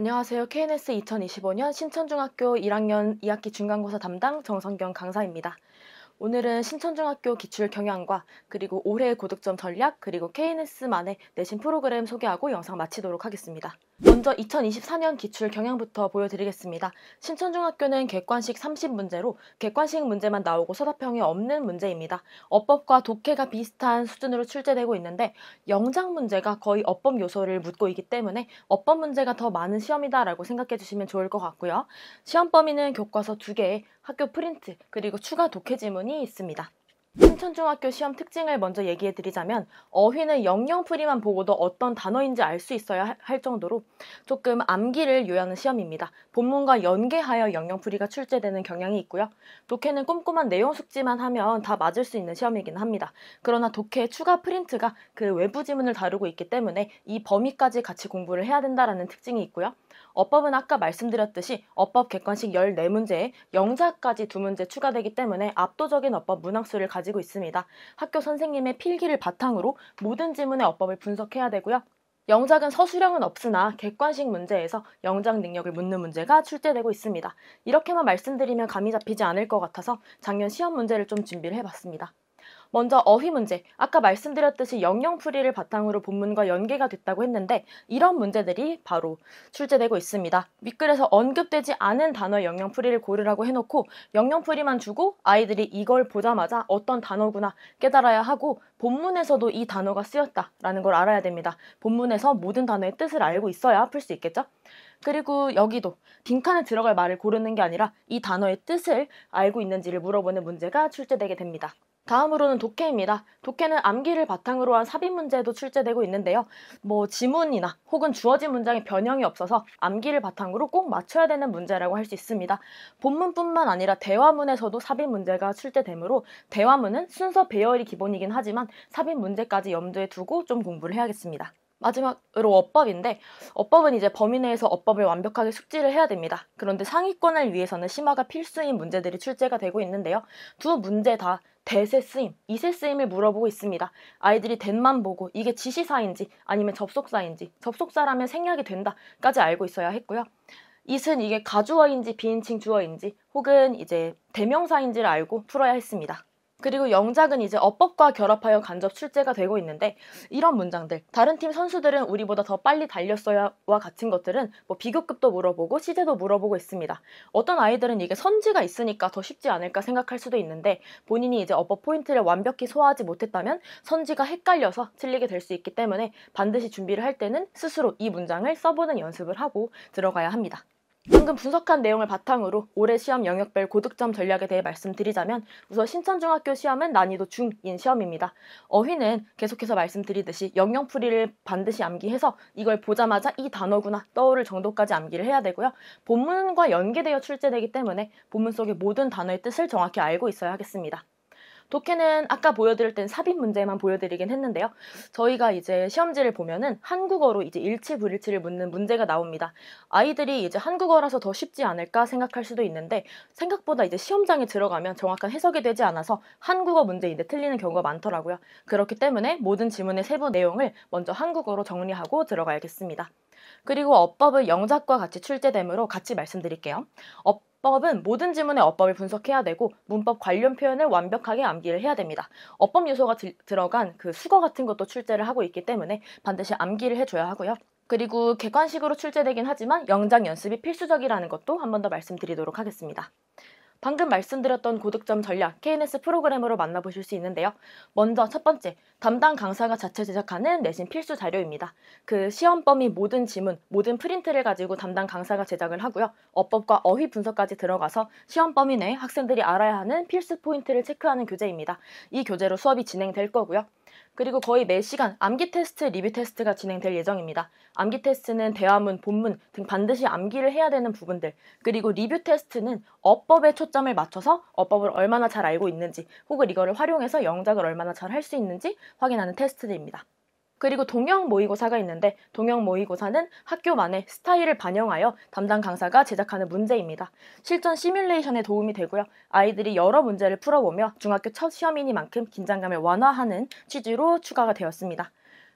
안녕하세요. KNS 2025년 신천중학교 1학년 2학기 중간고사 담당 정성경 강사입니다. 오늘은 신천중학교 기출 경향과 그리고 올해의 고득점 전략 그리고 KNS만의 내신 프로그램 소개하고 영상 마치도록 하겠습니다. 먼저 2024년 기출 경향부터 보여드리겠습니다. 신천중학교는 객관식 30문제로 객관식 문제만 나오고 서사평이 없는 문제입니다. 어법과 독해가 비슷한 수준으로 출제되고 있는데 영작 문제가 거의 어법 요소를 묻고 있기 때문에 어법 문제가 더 많은 시험이다라고 생각해 주시면 좋을 것 같고요. 시험 범위는 교과서 2개에 학교 프린트 그리고 추가 독해 지문이 있습니다. 신천중학교 시험 특징을 먼저 얘기해드리자면 어휘는 영영풀이만 보고도 어떤 단어인지 알 수 있어야 할 정도로 조금 암기를 요하는 시험입니다. 본문과 연계하여 영영풀이가 출제되는 경향이 있고요. 독해는 꼼꼼한 내용 숙지만 하면 다 맞을 수 있는 시험이긴 합니다. 그러나 독해 추가 프린트가 그 외부 지문을 다루고 있기 때문에 이 범위까지 같이 공부를 해야 된다는 특징이 있고요. 어법은 아까 말씀드렸듯이 어법 객관식 14문제에 영작까지 2문제 추가되기 때문에 압도적인 어법 문항수를 가지고 있습니다. 학교 선생님의 필기를 바탕으로 모든 지문의 어법을 분석해야 되고요. 영작은 서술형은 없으나 객관식 문제에서 영작 능력을 묻는 문제가 출제되고 있습니다. 이렇게만 말씀드리면 감이 잡히지 않을 것 같아서 작년 시험 문제를 좀 준비를 해봤습니다. 먼저 어휘 문제, 아까 말씀드렸듯이 영영풀이를 바탕으로 본문과 연계가 됐다고 했는데 이런 문제들이 바로 출제되고 있습니다. 윗글에서 언급되지 않은 단어의 영영풀이를 고르라고 해놓고 영영풀이만 주고 아이들이 이걸 보자마자 어떤 단어구나 깨달아야 하고 본문에서도 이 단어가 쓰였다라는 걸 알아야 됩니다. 본문에서 모든 단어의 뜻을 알고 있어야 풀 수 있겠죠? 그리고 여기도 빈칸에 들어갈 말을 고르는 게 아니라 이 단어의 뜻을 알고 있는지를 물어보는 문제가 출제되게 됩니다. 다음으로는 독해입니다. 독해는 암기를 바탕으로 한 삽입 문제도 출제되고 있는데요. 지문이나 혹은 주어진 문장에 변형이 없어서 암기를 바탕으로 꼭 맞춰야 되는 문제라고 할 수 있습니다. 본문뿐만 아니라 대화문에서도 삽입 문제가 출제되므로 대화문은 순서 배열이 기본이긴 하지만 삽입 문제까지 염두에 두고 좀 공부를 해야겠습니다. 마지막으로 어법인데 어법은 이제 범위 내에서 어법을 완벽하게 숙지를 해야 됩니다. 그런데 상위권을 위해서는 심화가 필수인 문제들이 출제가 되고 있는데요. 두 문제 다 대세 쓰임, 이세 쓰임을 물어보고 있습니다. 아이들이 된만 보고 이게 지시사인지 아니면 접속사인지 접속사라면 생략이 된다까지 알고 있어야 했고요. it은 이게 가주어인지 비인칭 주어인지 혹은 이제 대명사인지를 알고 풀어야 했습니다. 그리고 영작은 이제 어법과 결합하여 간접 출제가 되고 있는데 이런 문장들 다른 팀 선수들은 우리보다 더 빨리 달렸어야와 같은 것들은 비교급도 물어보고 시제도 물어보고 있습니다. 어떤 아이들은 이게 선지가 있으니까 더 쉽지 않을까 생각할 수도 있는데 본인이 이제 어법 포인트를 완벽히 소화하지 못했다면 선지가 헷갈려서 틀리게 될 수 있기 때문에 반드시 준비를 할 때는 스스로 이 문장을 써보는 연습을 하고 들어가야 합니다. 방금 분석한 내용을 바탕으로 올해 시험 영역별 고득점 전략에 대해 말씀드리자면 우선 신천중학교 시험은 난이도 중인 시험입니다. 어휘는 계속해서 말씀드리듯이 영영풀이를 반드시 암기해서 이걸 보자마자 이 단어구나 떠오를 정도까지 암기를 해야 되고요. 본문과 연계되어 출제되기 때문에 본문 속의 모든 단어의 뜻을 정확히 알고 있어야 하겠습니다. 독해는 아까 보여드릴 땐 삽입 문제만 보여드리긴 했는데요. 저희가 이제 시험지를 보면은 한국어로 이제 일치 불일치를 묻는 문제가 나옵니다. 아이들이 이제 한국어라서 더 쉽지 않을까 생각할 수도 있는데 생각보다 이제 시험장에 들어가면 정확한 해석이 되지 않아서 한국어 문제인데 틀리는 경우가 많더라고요. 그렇기 때문에 모든 지문의 세부 내용을 먼저 한국어로 정리하고 들어가야겠습니다. 그리고 어법은 영작과 같이 출제되므로 같이 말씀드릴게요. 어법은 모든 지문의 어법을 분석해야 되고 문법 관련 표현을 완벽하게 암기를 해야 됩니다. 어법 요소가 들어간 그 수거 같은 것도 출제를 하고 있기 때문에 반드시 암기를 해줘야 하고요. 그리고 객관식으로 출제되긴 하지만 영작 연습이 필수적이라는 것도 한 번 더 말씀드리도록 하겠습니다. 방금 말씀드렸던 고득점 전략 KNS 프로그램으로 만나보실 수 있는데요. 먼저 첫 번째, 담당 강사가 자체 제작하는 내신 필수 자료입니다. 그 시험 범위 모든 지문, 모든 프린트를 가지고 담당 강사가 제작을 하고요. 어법과 어휘 분석까지 들어가서 시험 범위 내에 학생들이 알아야 하는 필수 포인트를 체크하는 교재입니다. 이 교재로 수업이 진행될 거고요. 그리고 거의 매 시간 암기 테스트, 리뷰 테스트가 진행될 예정입니다. 암기 테스트는 대화문, 본문 등 반드시 암기를 해야 되는 부분들, 그리고 리뷰 테스트는 어법에 초점을 맞춰서 어법을 얼마나 잘 알고 있는지 혹은 이거를 활용해서 영작을 얼마나 잘 할 수 있는지 확인하는 테스트들입니다. 그리고 동형 모의고사가 있는데 동형 모의고사는 학교만의 스타일을 반영하여 담당 강사가 제작하는 문제입니다. 실전 시뮬레이션에 도움이 되고요. 아이들이 여러 문제를 풀어보며 중학교 첫 시험이니만큼 긴장감을 완화하는 취지로 추가가 되었습니다.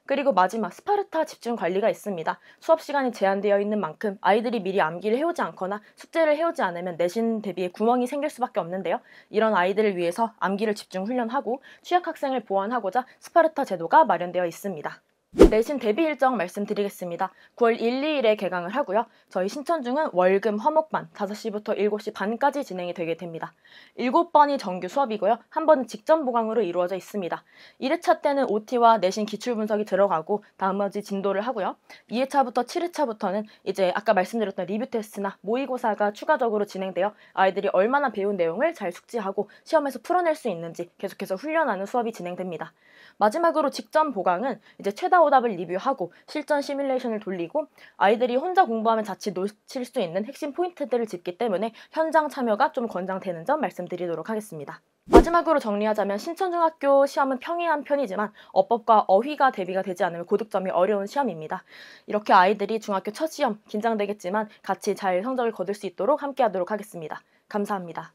그리고 마지막 스파르타 집중 관리가 있습니다. 수업 시간이 제한되어 있는 만큼 아이들이 미리 암기를 해오지 않거나 숙제를 해오지 않으면 내신 대비에 구멍이 생길 수밖에 없는데요. 이런 아이들을 위해서 암기를 집중 훈련하고 취약학생을 보완하고자 스파르타 제도가 마련되어 있습니다. 내신 대비 일정 말씀드리겠습니다. 9월 1, 2일에 개강을 하고요. 저희 신천중은 월금 화목반 5시부터 7시 반까지 진행이 되게 됩니다. 7번이 정규 수업이고요. 한 번은 직전 보강으로 이루어져 있습니다. 1회차 때는 OT와 내신 기출 분석이 들어가고 나머지 진도를 하고요. 2회차부터 7회차부터는 이제 아까 말씀드렸던 리뷰 테스트나 모의고사가 추가적으로 진행되어 아이들이 얼마나 배운 내용을 잘 숙지하고 시험에서 풀어낼 수 있는지 계속해서 훈련하는 수업이 진행됩니다. 마지막으로 직전 보강은 이제 최다 오답을 리뷰하고 실전 시뮬레이션을 돌리고 아이들이 혼자 공부하면 자칫 놓칠 수 있는 핵심 포인트들을 짚기 때문에 현장 참여가 좀 권장되는 점 말씀드리도록 하겠습니다. 마지막으로 정리하자면 신천중학교 시험은 평이한 편이지만 어법과 어휘가 대비가 되지 않으면 고득점이 어려운 시험입니다. 이렇게 아이들이 중학교 첫 시험 긴장되겠지만 같이 잘 성적을 거둘 수 있도록 함께하도록 하겠습니다. 감사합니다.